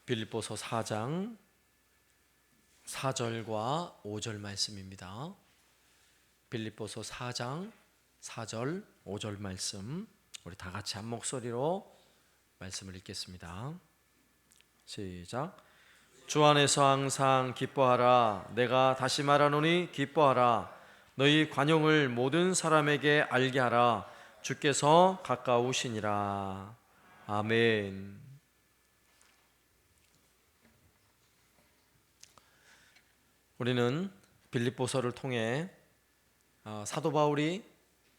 빌립보서 4장 4절과 5절 말씀입니다. 빌립보서 4장 4절 5절 말씀, 우리 다 같이 한 목소리로 말씀을 읽겠습니다. 시작. 주 안에서 항상 기뻐하라. 내가 다시 말하노니 기뻐하라. 너희 관용을 모든 사람에게 알게 하라. 주께서 가까우시니라. 아멘. 우리는 빌립보서를 통해 사도 바울이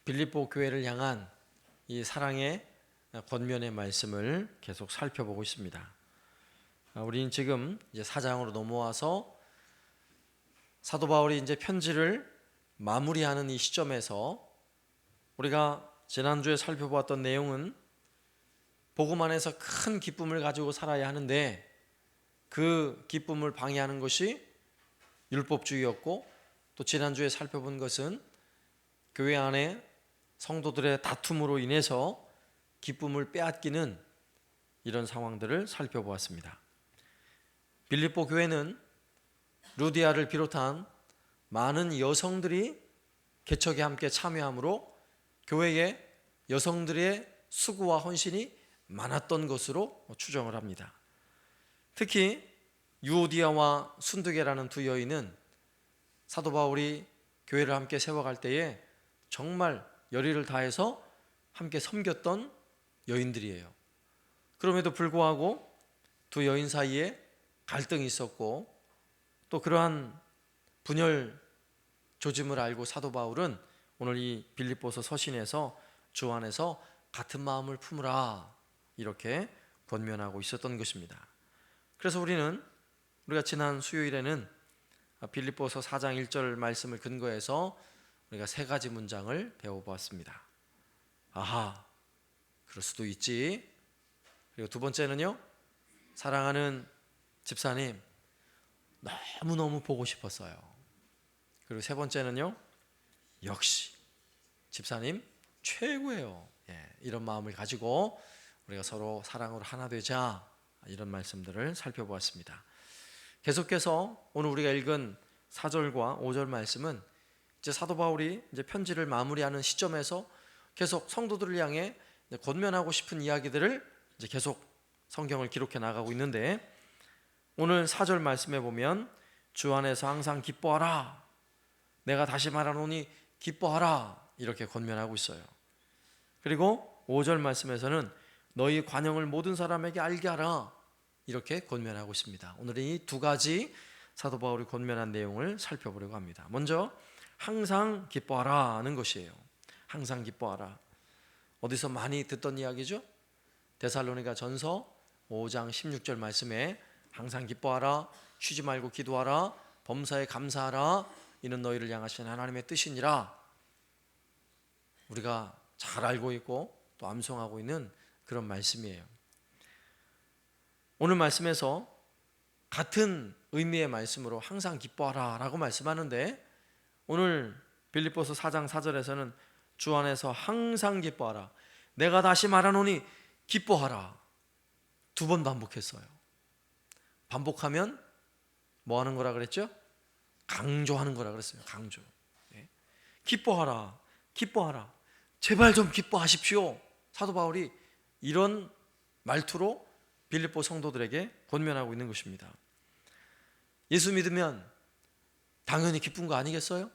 빌립보 교회를 향한 이 사랑의 권면의 말씀을 계속 살펴보고 있습니다. 우리는 지금 이제 4장으로 넘어와서 사도 바울이 이제 편지를 마무리하는 이 시점에서 우리가 지난주에 살펴보았던 내용은 복음 안에서 큰 기쁨을 가지고 살아야 하는데 그 기쁨을 방해하는 것이 율법주의였고, 또 지난주에 살펴본 것은 교회 안에 성도들의 다툼으로 인해서 기쁨을 빼앗기는 이런 상황들을 살펴보았습니다. 빌립보 교회는 루디아를 비롯한 많은 여성들이 개척에 함께 참여함으로 교회에 여성들의 수고와 헌신이 많았던 것으로 추정을 합니다. 특히 유오디아와 순두계라는 두 여인은 사도 바울이 교회를 함께 세워갈 때에 정말 열의를 다해서 함께 섬겼던 여인들이에요. 그럼에도 불구하고 두 여인 사이에 갈등이 있었고, 또 그러한 분열 조짐을 알고 사도 바울은 오늘 이 빌립보서 서신에서 주 안에서 같은 마음을 품으라 이렇게 권면하고 있었던 것입니다. 그래서 우리가 지난 수요일에는 빌립보서 4장 1절 말씀을 근거해서 우리가 세 가지 문장을 배워보았습니다. 아하, 그럴 수도 있지. 그리고 두 번째는요, 사랑하는 집사님, 너무너무 보고 싶었어요. 그리고 세 번째는요, 역시 집사님 최고예요. 이런 마음을 가지고 우리가 서로 사랑으로 하나 되자, 이런 말씀들을 살펴보았습니다. 계속해서 오늘 우리가 읽은 4절과 5절 말씀은 이제 사도 바울이 이제 편지를 마무리하는 시점에서 계속 성도들을 향해 권면하고 싶은 이야기들을 이제 계속 성경을 기록해 나가고 있는데, 오늘 4절 말씀에 보면 주 안에서 항상 기뻐하라. 내가 다시 말하노니 기뻐하라. 이렇게 권면하고 있어요. 그리고 5절 말씀에서는 너희 관용을 모든 사람에게 알게 하라. 이렇게 권면하고 있습니다. 오늘은 이 두 가지 사도 바울이 권면한 내용을 살펴보려고 합니다. 먼저 항상 기뻐하라 하는 것이에요. 항상 기뻐하라. 어디서 많이 듣던 이야기죠? 데살로니가 전서 5장 16절 말씀에 항상 기뻐하라, 쉬지 말고 기도하라, 범사에 감사하라, 이는 너희를 향하신 하나님의 뜻이니라. 우리가 잘 알고 있고 또 암송하고 있는 그런 말씀이에요. 오늘 말씀에서 같은 의미의 말씀으로 항상 기뻐하라 라고 말씀하는데, 오늘 빌립보서 4장 4절에서는 주 안에서 항상 기뻐하라, 내가 다시 말하노니 기뻐하라, 두 번 반복했어요. 반복하면 뭐 하는 거라 그랬죠? 강조하는 거라 그랬어요. 강조. 기뻐하라, 기뻐하라, 제발 좀 기뻐하십시오. 사도 바울이 이런 말투로 빌립보 성도들에게 권면하고 있는 것입니다. 예수 믿으면 당연히 기쁜 거 아니겠어요?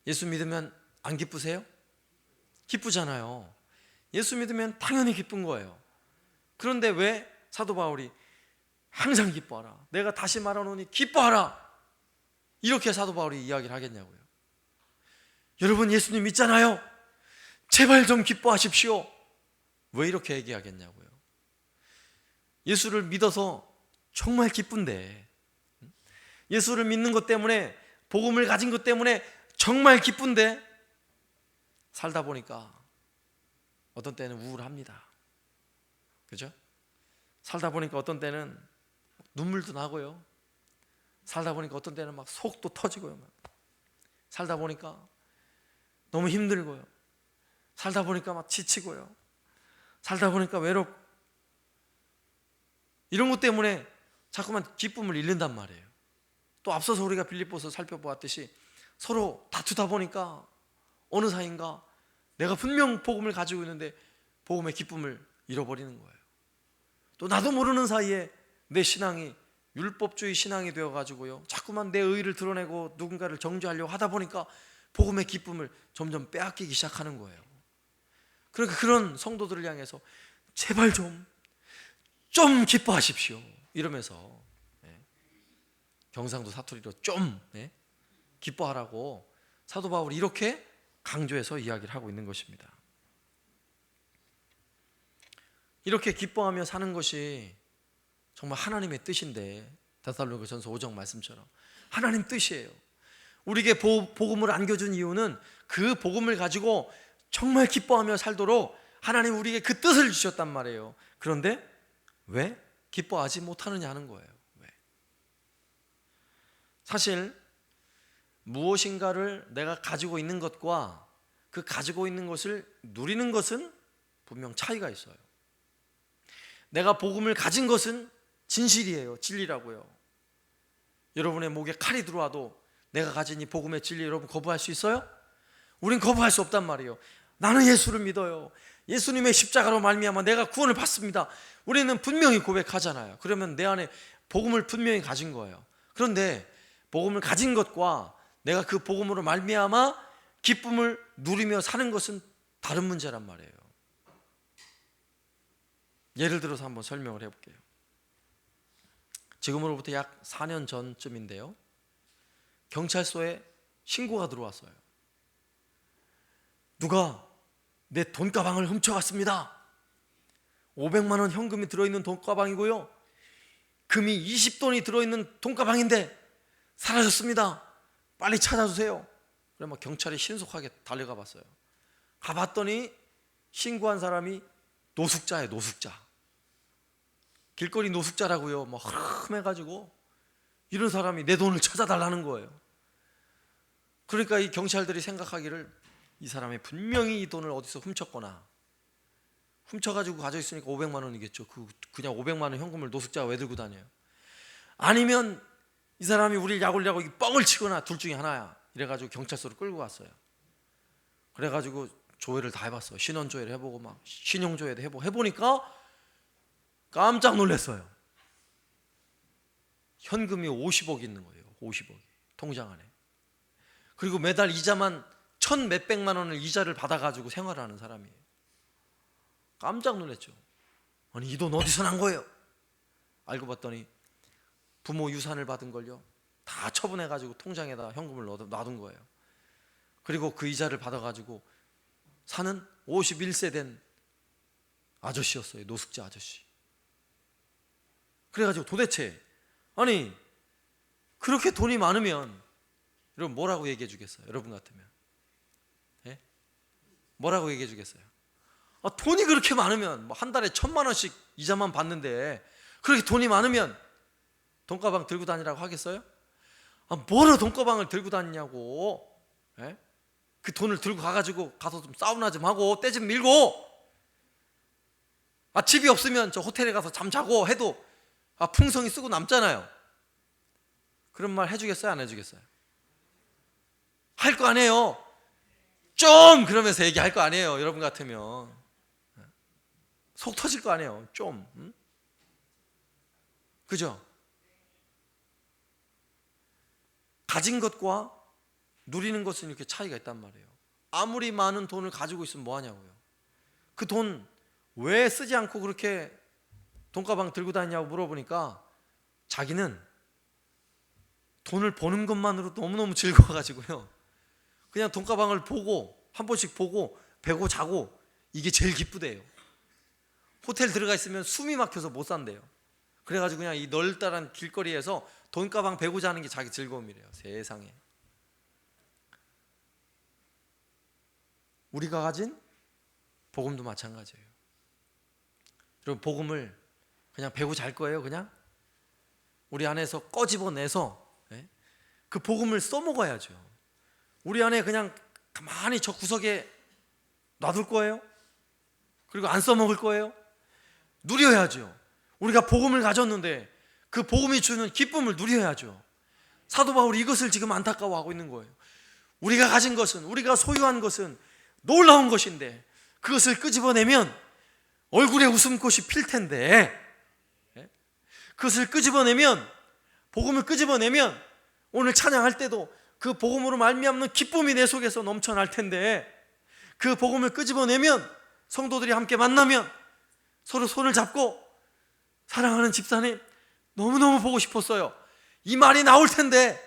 예수 믿으면 안 기쁘세요? 기쁘잖아요. 예수 믿으면 당연히 기쁜 거예요. 그런데 왜 사도 바울이 항상 기뻐하라, 내가 다시 말하노니 기뻐하라, 이렇게 사도 바울이 이야기를 하겠냐고요. 여러분, 예수님 믿잖아요. 제발 좀 기뻐하십시오. 왜 이렇게 얘기하겠냐고요. 예수를 믿어서 정말 기쁜데, 예수를 믿는 것 때문에, 복음을 가진 것 때문에 정말 기쁜데 살다 보니까 어떤 때는 우울합니다. 그죠? 살다 보니까 어떤 때는 눈물도 나고요. 살다 보니까 어떤 때는 막 속도 터지고요. 살다 보니까 너무 힘들고요. 살다 보니까 막 지치고요. 살다 보니까 외롭고, 이런 것 때문에 자꾸만 기쁨을 잃는단 말이에요. 또 앞서서 우리가 빌립보서 살펴보았듯이 서로 다투다 보니까 어느 사이인가 내가 분명 복음을 가지고 있는데 복음의 기쁨을 잃어버리는 거예요. 또 나도 모르는 사이에 내 신앙이 율법주의 신앙이 되어가지고요, 자꾸만 내 의의를 드러내고 누군가를 정죄하려고 하다 보니까 복음의 기쁨을 점점 빼앗기기 시작하는 거예요. 그러니까 그런 성도들을 향해서 제발 좀 기뻐하십시오 이러면서 경상도 사투리로 좀 기뻐하라고 사도 바울이 이렇게 강조해서 이야기를 하고 있는 것입니다. 이렇게 기뻐하며 사는 것이 정말 하나님의 뜻인데, 데살로니가전서 5장 말씀처럼 하나님 뜻이에요. 우리에게 복음을 안겨준 이유는 그 복음을 가지고 정말 기뻐하며 살도록 하나님 우리에게 그 뜻을 주셨단 말이에요. 그런데 왜 기뻐하지 못하느냐 하는 거예요. 왜? 사실 무엇인가를 내가 가지고 있는 것과 그 가지고 있는 것을 누리는 것은 분명 차이가 있어요. 내가 복음을 가진 것은 진실이에요. 진리라고요. 여러분의 목에 칼이 들어와도 내가 가진 이 복음의 진리 여러분 거부할 수 있어요? 우린 거부할 수 없단 말이에요. 나는 예수를 믿어요. 예수님의 십자가로 말미암아 내가 구원을 받습니다. 우리는 분명히 고백하잖아요. 그러면 내 안에 복음을 분명히 가진 거예요. 그런데 복음을 가진 것과 내가 그 복음으로 말미암아 기쁨을 누리며 사는 것은 다른 문제란 말이에요. 예를 들어서 한번 설명을 해볼게요. 지금으로부터 약 4년 전쯤인데요, 경찰서에 신고가 들어왔어요. 누가 내 돈가방을 훔쳐갔습니다. 500만 원 현금이 들어있는 돈가방이고요, 금이 20돈이 들어있는 돈가방인데 사라졌습니다. 빨리 찾아주세요. 그래 막 경찰이 신속하게 달려가 봤어요. 가봤더니 신고한 사람이 노숙자예요. 노숙자. 길거리 노숙자라고요. 막 흠해가지고 이런 사람이 내 돈을 찾아달라는 거예요. 그러니까 이 경찰들이 생각하기를 이 사람이 분명히 이 돈을 어디서 훔쳤거나, 훔쳐가지고 가져 있으니까 500만 원이겠죠. 그냥 500만 원 현금을 노숙자가 왜 들고 다녀요? 아니면 이 사람이 우리를 약올려고 뻥을 치거나 둘 중에 하나야. 이래가지고 경찰서로 끌고 갔어요. 그래가지고 조회를 다 해봤어요. 신원조회를 해보고 막 신용조회도 해보고 해보니까 깜짝 놀랐어요. 현금이 50억 있는 거예요. 50억이 통장 안에. 그리고 매달 이자만 1,000 몇백만 원을 이자를 받아가지고 생활하는 사람이에요. 깜짝 놀랐죠. 아니 이 돈 어디서 난 거예요? 알고 봤더니 부모 유산을 받은 걸요 다 처분해가지고 통장에다 현금을 놔둔 거예요. 그리고 그 이자를 받아가지고 사는 51세 된 아저씨였어요. 노숙자 아저씨. 그래가지고 도대체 아니 그렇게 돈이 많으면 여러분 뭐라고 얘기해 주겠어요? 여러분 같으면 뭐라고 얘기해 주겠어요? 돈이 그렇게 많으면 뭐 한 달에 1,000만 원씩 이자만 받는데 그렇게 돈이 많으면 돈가방 들고 다니라고 하겠어요? 뭐로 돈가방을 들고 다니냐고. 그 돈을 들고 가가지고 가서 좀 사우나 좀 하고 때 좀 밀고, 집이 없으면 저 호텔에 가서 잠 자고 해도 풍성이 쓰고 남잖아요. 그런 말 해주겠어요? 안 해주겠어요? 할 거 아니에요. 좀 그러면서 얘기할 거 아니에요. 여러분 같으면 속 터질 거 아니에요. 좀 그죠? 가진 것과 누리는 것은 이렇게 차이가 있단 말이에요. 아무리 많은 돈을 가지고 있으면 뭐 하냐고요. 그 돈 왜 쓰지 않고 그렇게 돈가방 들고 다니냐고 물어보니까 자기는 돈을 버는 것만으로 너무너무 즐거워가지고요, 그냥 돈가방을 보고 한 번씩 보고 베고 자고 이게 제일 기쁘대요. 호텔 들어가 있으면 숨이 막혀서 못 산대요. 그래가지고 그냥 이 널따란 길거리에서 돈가방 베고 자는 게 자기 즐거움이래요. 세상에. 우리가 가진 복음도 마찬가지예요. 여러분 복음을 그냥 베고 잘 거예요? 그냥? 우리 안에서 꺼집어내서 그 복음을 써먹어야죠. 우리 안에 그냥 가만히 저 구석에 놔둘 거예요? 그리고 안 써먹을 거예요? 누려야죠. 우리가 복음을 가졌는데 그 복음이 주는 기쁨을 누려야죠. 사도 바울이 이것을 지금 안타까워하고 있는 거예요. 우리가 가진 것은, 우리가 소유한 것은 놀라운 것인데 그것을 끄집어내면 얼굴에 웃음꽃이 필 텐데, 그것을 끄집어내면, 복음을 끄집어내면 오늘 찬양할 때도 그 복음으로 말미암는 기쁨이 내 속에서 넘쳐날 텐데, 그 복음을 끄집어내면 성도들이 함께 만나면 서로 손을 잡고 사랑하는 집사님 너무너무 보고 싶었어요, 이 말이 나올 텐데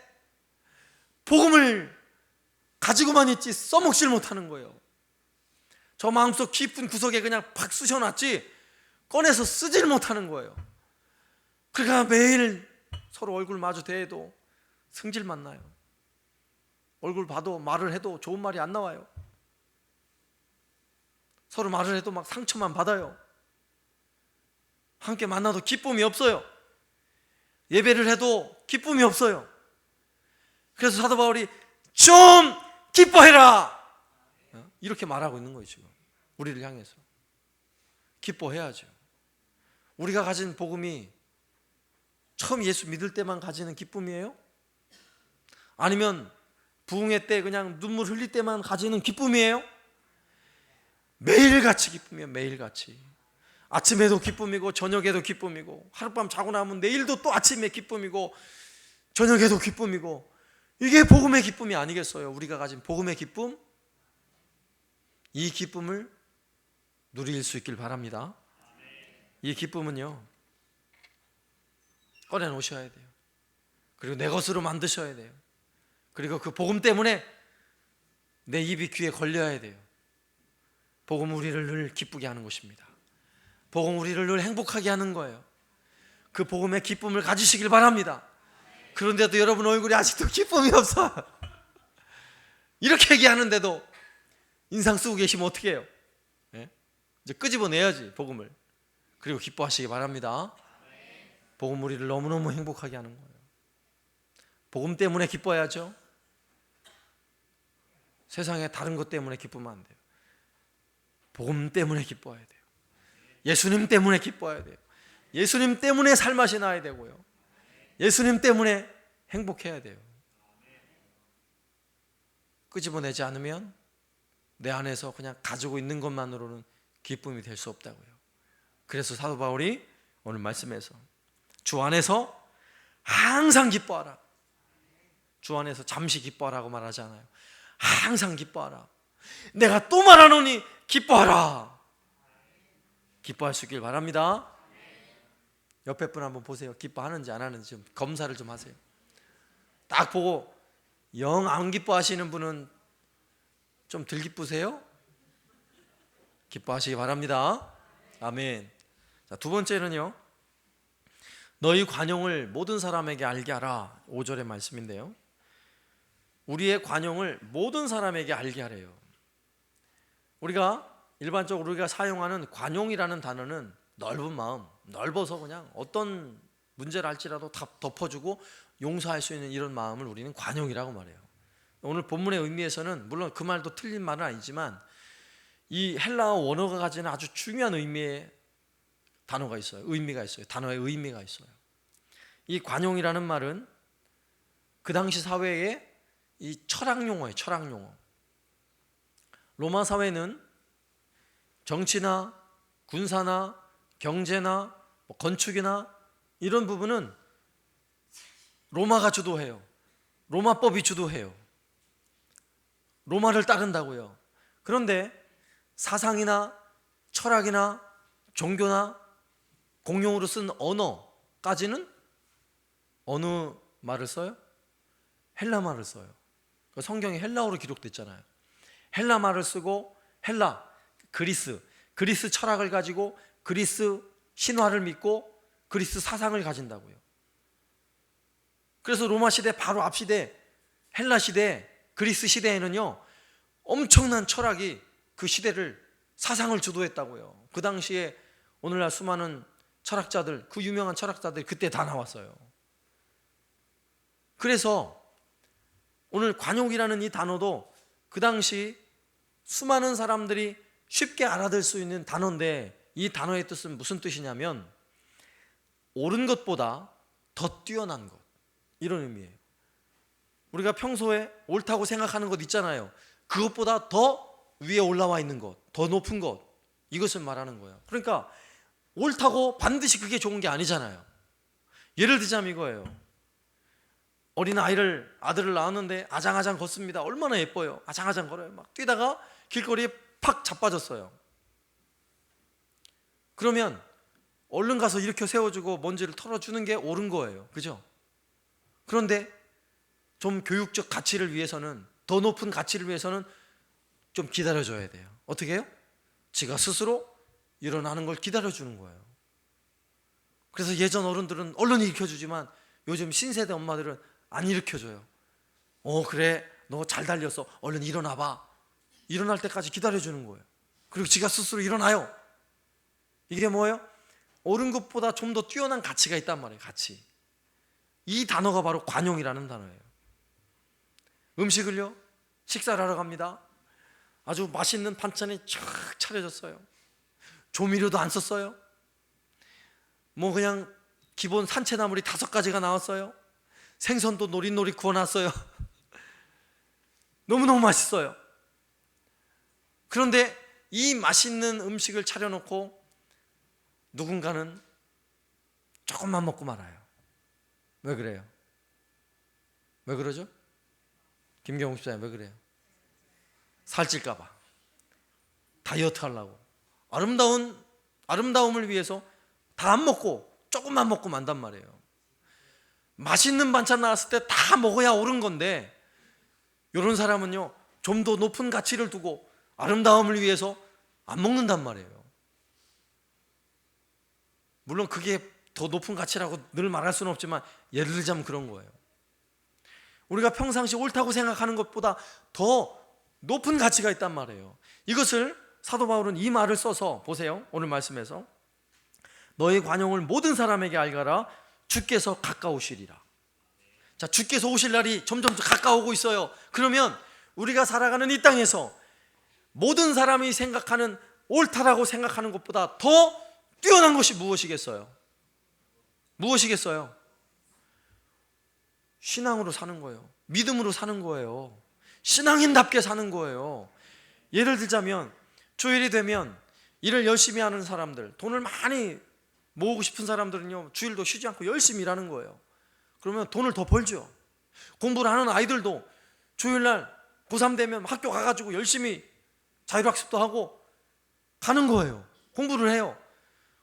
복음을 가지고만 있지 써먹질 못하는 거예요. 저 마음속 깊은 구석에 그냥 팍 쑤셔놨지 꺼내서 쓰질 못하는 거예요. 그러니까 매일 서로 얼굴 마주 대해도 승질만 나요. 얼굴 봐도 말을 해도 좋은 말이 안 나와요. 서로 말을 해도 막 상처만 받아요. 함께 만나도 기쁨이 없어요. 예배를 해도 기쁨이 없어요. 그래서 사도 바울이 좀 기뻐해라 이렇게 말하고 있는 거예요. 지금 우리를 향해서 기뻐해야죠. 우리가 가진 복음이 처음 예수 믿을 때만 가지는 기쁨이에요? 아니면 부흥회 때 그냥 눈물 흘릴 때만 가지는 기쁨이에요? 매일같이 기쁨이에요. 매일같이. 아침에도 기쁨이고 저녁에도 기쁨이고, 하룻밤 자고 나면 내일도 또 아침에 기쁨이고 저녁에도 기쁨이고, 이게 복음의 기쁨이 아니겠어요? 우리가 가진 복음의 기쁨, 이 기쁨을 누릴 수 있길 바랍니다. 이 기쁨은요 꺼내놓으셔야 돼요. 그리고 내 것으로 만드셔야 돼요. 그리고 그 복음 때문에 내 입이 귀에 걸려야 돼요. 복음 우리를 늘 기쁘게 하는 것입니다. 복음 우리를 늘 행복하게 하는 거예요. 그 복음의 기쁨을 가지시길 바랍니다. 그런데도 여러분 얼굴이 아직도 기쁨이 없어요. 이렇게 얘기하는데도 인상 쓰고 계시면 어떻게 해요? 네? 이제 끄집어내야지 복음을. 그리고 기뻐하시기 바랍니다. 복음 우리를 너무너무 행복하게 하는 거예요. 복음 때문에 기뻐야죠. 세상에 다른 것 때문에 기쁘면 안 돼요. 복음 때문에 기뻐해야 돼요. 예수님 때문에 기뻐해야 돼요. 예수님 때문에 살맛이 나야 되고요. 예수님 때문에 행복해야 돼요. 끄집어내지 않으면 내 안에서 그냥 가지고 있는 것만으로는 기쁨이 될 수 없다고요. 그래서 사도 바울이 오늘 말씀에서 주 안에서 항상 기뻐하라. 주 안에서 잠시 기뻐하라고 말하지 않아요. 항상 기뻐하라. 내가 또 말하노니 기뻐하라. 기뻐할 수 있길 바랍니다. 옆에 분 한번 보세요. 기뻐하는지 안 하는지 좀 검사를 좀 하세요. 딱 보고 영 안 기뻐하시는 분은 좀 덜 기쁘세요? 기뻐하시기 바랍니다. 아멘. 자, 두 번째는요, 너희 관용을 모든 사람에게 알게 하라. 5절의 말씀인데요, 우리의 관용을 모든 사람에게 알게 하래요. 우리가 일반적으로 우리가 사용하는 관용이라는 단어는 넓은 마음, 넓어서 그냥 어떤 문제를 할지라도 다 덮어주고 용서할 수 있는 이런 마음을 우리는 관용이라고 말해요. 오늘 본문의 의미에서는 물론 그 말도 틀린 말은 아니지만 이 헬라어 원어가 가지는 아주 중요한 의미의 단어가 있어요. 의미가 있어요. 단어의 의미가 있어요. 이 관용이라는 말은 그 당시 사회의 이 철학 용어예요. 철학 용어. 로마 사회는 정치나 군사나 경제나 건축이나 이런 부분은 로마가 주도해요. 로마법이 주도해요. 로마를 따른다고요. 그런데 사상이나 철학이나 종교나 공용으로 쓴 언어까지는 어느 말을 써요? 헬라 말을 써요. 성경이 헬라어로 기록됐잖아요. 헬라 말을 쓰고 헬라, 그리스 철학을 가지고 그리스 신화를 믿고 그리스 사상을 가진다고요. 그래서 로마 시대 바로 앞 시대, 헬라 시대, 그리스 시대에는요 엄청난 철학이 그 시대를, 사상을 주도했다고요. 그 당시에 오늘날 수많은 철학자들, 그 유명한 철학자들이 그때 다 나왔어요. 그래서 오늘 관용이라는 이 단어도 그 당시 수많은 사람들이 쉽게 알아들 수 있는 단어인데, 이 단어의 뜻은 무슨 뜻이냐면 옳은 것보다 더 뛰어난 것, 이런 의미예요. 우리가 평소에 옳다고 생각하는 것 있잖아요. 그것보다 더 위에 올라와 있는 것, 더 높은 것, 이것을 말하는 거예요. 그러니까 옳다고 반드시 그게 좋은 게 아니잖아요. 예를 들자면 이거예요. 어린 아들을 낳았는데 아장아장 걷습니다. 얼마나 예뻐요. 아장아장 걸어요. 막 뛰다가 길거리에 팍 자빠졌어요. 그러면 얼른 가서 일으켜 세워주고 먼지를 털어주는 게 옳은 거예요. 그죠? 그런데 좀 교육적 가치를 위해서는, 더 높은 가치를 위해서는 좀 기다려줘야 돼요. 어떻게 해요? 지가 스스로 일어나는 걸 기다려주는 거예요. 그래서 예전 어른들은 얼른 일으켜주지만 요즘 신세대 엄마들은 안 일으켜줘요. 그래, 너 잘 달렸어, 얼른 일어나봐. 일어날 때까지 기다려주는 거예요. 그리고 지가 스스로 일어나요. 이게 뭐예요? 옳은 것보다 좀 더 뛰어난 가치가 있단 말이에요. 가치. 이 단어가 바로 관용이라는 단어예요. 음식을요, 식사를 하러 갑니다. 아주 맛있는 반찬이 쫙 차려졌어요. 조미료도 안 썼어요. 뭐 그냥 기본 산채나물이 5가지가 나왔어요. 생선도 노릿노릿 구워놨어요. 너무너무 맛있어요. 그런데 이 맛있는 음식을 차려놓고 누군가는 조금만 먹고 말아요. 왜 그래요? 왜 그러죠? 김경욱 집사님, 왜 그래요? 살찔까봐, 다이어트 하려고, 아름다움을 위해서 다 안 먹고 조금만 먹고 만단 말이에요. 맛있는 반찬 나왔을 때 다 먹어야 옳은 건데, 이런 사람은요, 좀 더 높은 가치를 두고 아름다움을 위해서 안 먹는단 말이에요. 물론 그게 더 높은 가치라고 늘 말할 수는 없지만 예를 들자면 그런 거예요. 우리가 평상시 옳다고 생각하는 것보다 더 높은 가치가 있단 말이에요. 이것을 사도 바울은 이 말을 써서, 보세요, 오늘 말씀에서 너의 관용을 모든 사람에게 알가라, 주께서 가까우시리라. 자, 주께서 오실 날이 점점 가까우고 있어요. 그러면 우리가 살아가는 이 땅에서 모든 사람이 생각하는, 옳다라고 생각하는 것보다 더 뛰어난 것이 무엇이겠어요? 무엇이겠어요? 신앙으로 사는 거예요. 믿음으로 사는 거예요. 신앙인답게 사는 거예요. 예를 들자면 주일이 되면 일을 열심히 하는 사람들, 돈을 많이 모으고 싶은 사람들은요, 주일도 쉬지 않고 열심히 일하는 거예요. 그러면 돈을 더 벌죠. 공부를 하는 아이들도 주일날 고3 되면 학교 가가지고 열심히 자율학습도 하고 가는 거예요. 공부를 해요.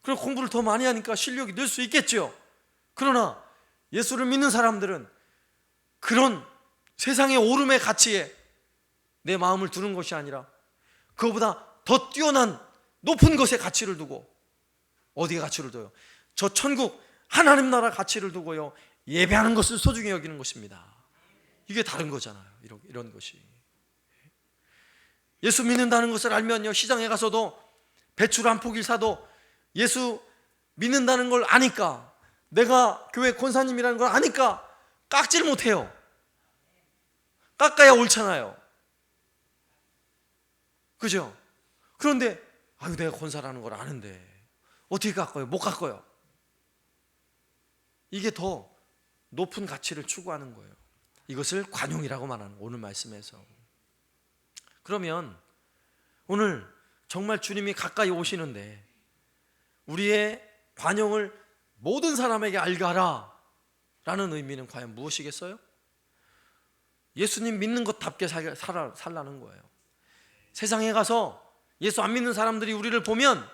그럼 공부를 더 많이 하니까 실력이 늘 수 있겠죠. 그러나 예수를 믿는 사람들은 그런 세상의 오름의 가치에 내 마음을 두는 것이 아니라 그거보다 더 뛰어난 높은 것에 가치를 두고, 어디에 가치를 둬요? 저 천국 하나님 나라 가치를 두고요, 예배하는 것을 소중히 여기는 것입니다. 이게 다른 거잖아요. 이런 것이. 예수 믿는다는 것을 알면요, 시장에 가서도 배추를 한 포기를 사도 예수 믿는다는 걸 아니까, 내가 교회 권사님이라는 걸 아니까 깎질 못해요. 깎아야 옳잖아요. 그죠? 그런데 내가 권사라는 걸 아는데 어떻게 깎아요? 못 깎아요. 이게 더 높은 가치를 추구하는 거예요. 이것을 관용이라고 말하는 오늘 말씀에서. 그러면 오늘 정말 주님이 가까이 오시는데 우리의 관용을 모든 사람에게 알가라 라는 의미는 과연 무엇이겠어요? 예수님 믿는 것답게 살라는 거예요. 세상에 가서 예수 안 믿는 사람들이 우리를 보면,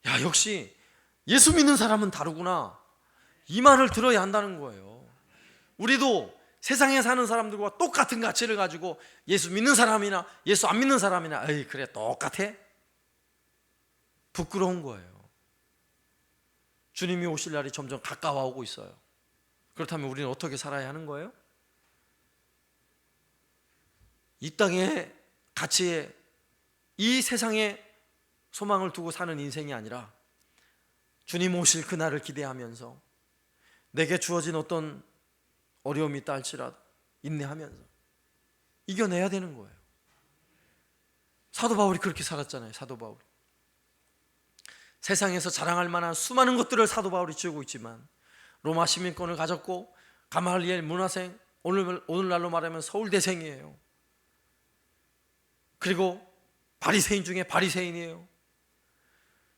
야, 역시 예수 믿는 사람은 다르구나, 이 말을 들어야 한다는 거예요. 우리도 세상에 사는 사람들과 똑같은 가치를 가지고 예수 믿는 사람이나 예수 안 믿는 사람이나, 에이, 그래, 똑같아? 부끄러운 거예요. 주님이 오실 날이 점점 가까워오고 있어요. 그렇다면 우리는 어떻게 살아야 하는 거예요? 이 땅의 가치에, 이 세상에 소망을 두고 사는 인생이 아니라 주님 오실 그날을 기대하면서 내게 주어진 어떤 어려움이 있다 할지라도 인내하면서 이겨내야 되는 거예요. 사도 바울이 그렇게 살았잖아요. 사도 바울이 세상에서 자랑할 만한 수많은 것들을 사도 바울이 지우고 있지만 로마 시민권을 가졌고 가말리엘 문화생, 오늘날로 말하면 서울대생이에요. 그리고 바리새인 중에 바리새인이에요.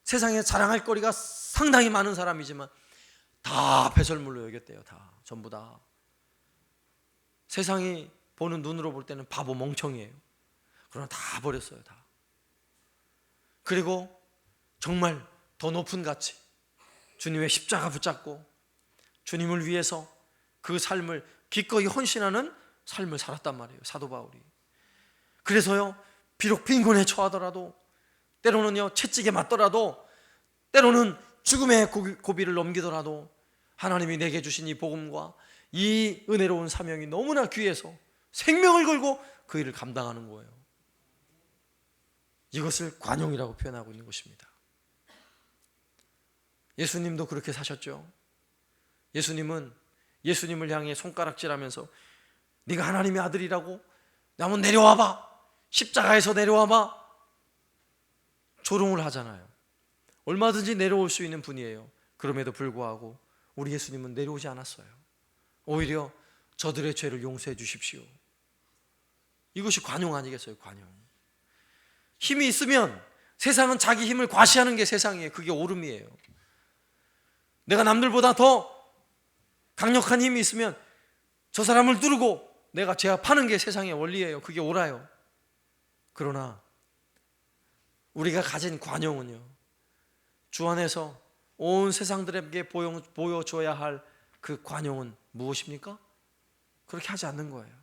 세상에 자랑할 거리가 상당히 많은 사람이지만 다 배설물로 여겼대요. 다, 전부 다. 세상이 보는 눈으로 볼 때는 바보 멍청이에요. 그러나 다 버렸어요. 다. 그리고 정말 더 높은 가치, 주님의 십자가 붙잡고 주님을 위해서 그 삶을 기꺼이 헌신하는 삶을 살았단 말이에요, 사도 바울이. 그래서요, 비록 빈곤에 처하더라도, 때로는요 채찍에 맞더라도, 때로는 죽음의 고비를 넘기더라도 하나님이 내게 주신 이 복음과 이 은혜로운 사명이 너무나 귀해서 생명을 걸고 그 일을 감당하는 거예요. 이것을 관용이라고 표현하고 있는 것입니다. 예수님도 그렇게 사셨죠. 예수님을 향해 손가락질하면서 네가 하나님의 아들이라고? 한번 내려와봐, 십자가에서 내려와봐, 조롱을 하잖아요. 얼마든지 내려올 수 있는 분이에요. 그럼에도 불구하고 우리 예수님은 내려오지 않았어요. 오히려 저들의 죄를 용서해 주십시오. 이것이 관용 아니겠어요? 관용. 힘이 있으면, 세상은 자기 힘을 과시하는 게 세상이에요. 그게 옳음이에요. 내가 남들보다 더 강력한 힘이 있으면 저 사람을 누르고 내가 제압하는 게 세상의 원리예요. 그게 옳아요. 그러나 우리가 가진 관용은요, 주 안에서 온 세상들에게 보여줘야 할 그 관용은 무엇입니까? 그렇게 하지 않는 거예요.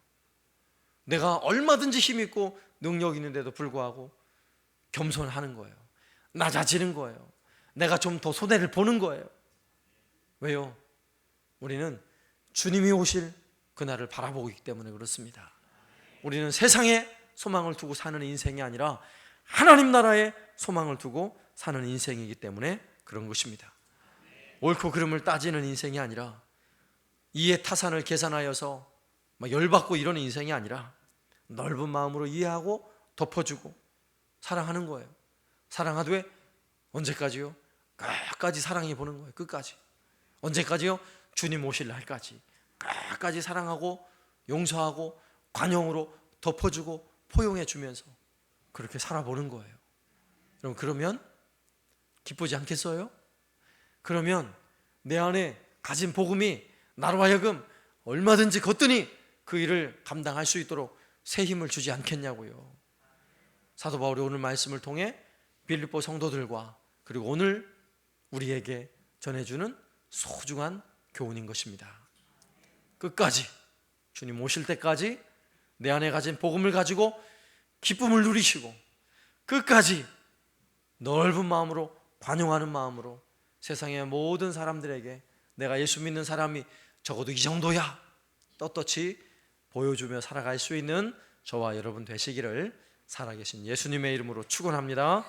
내가 얼마든지 힘 있고 능력 있는데도 불구하고 겸손하는 거예요. 낮아지는 거예요. 내가 좀 더 손해를 보는 거예요. 왜요? 우리는 주님이 오실 그날을 바라보고 있기 때문에 그렇습니다. 우리는 세상에 소망을 두고 사는 인생이 아니라 하나님 나라에 소망을 두고 사는 인생이기 때문에 그런 것입니다. 옳고 그름을 따지는 인생이 아니라 이해 타산을 계산하여서 막 열받고 이러는 인생이 아니라 넓은 마음으로 이해하고 덮어주고 사랑하는 거예요. 사랑하되 언제까지요? 끝까지 사랑해 보는 거예요. 끝까지. 언제까지요? 주님 오실 날까지 끝까지 사랑하고 용서하고 관용으로 덮어주고 포용해 주면서 그렇게 살아보는 거예요. 여러분, 그러면 기쁘지 않겠어요? 그러면 내 안에 가진 복음이 나로 하여금 얼마든지 거뜬히 그 일을 감당할 수 있도록 새 힘을 주지 않겠냐고요. 사도 바울이 오늘 말씀을 통해 빌립보 성도들과 그리고 오늘 우리에게 전해주는 소중한 교훈인 것입니다. 끝까지, 주님 오실 때까지 내 안에 가진 복음을 가지고 기쁨을 누리시고 끝까지 넓은 마음으로, 관용하는 마음으로 세상의 모든 사람들에게 내가 예수 믿는 사람이 적어도 이 정도야 떳떳이 보여주며 살아갈 수 있는 저와 여러분 되시기를 살아계신 예수님의 이름으로 축원합니다.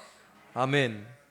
아멘.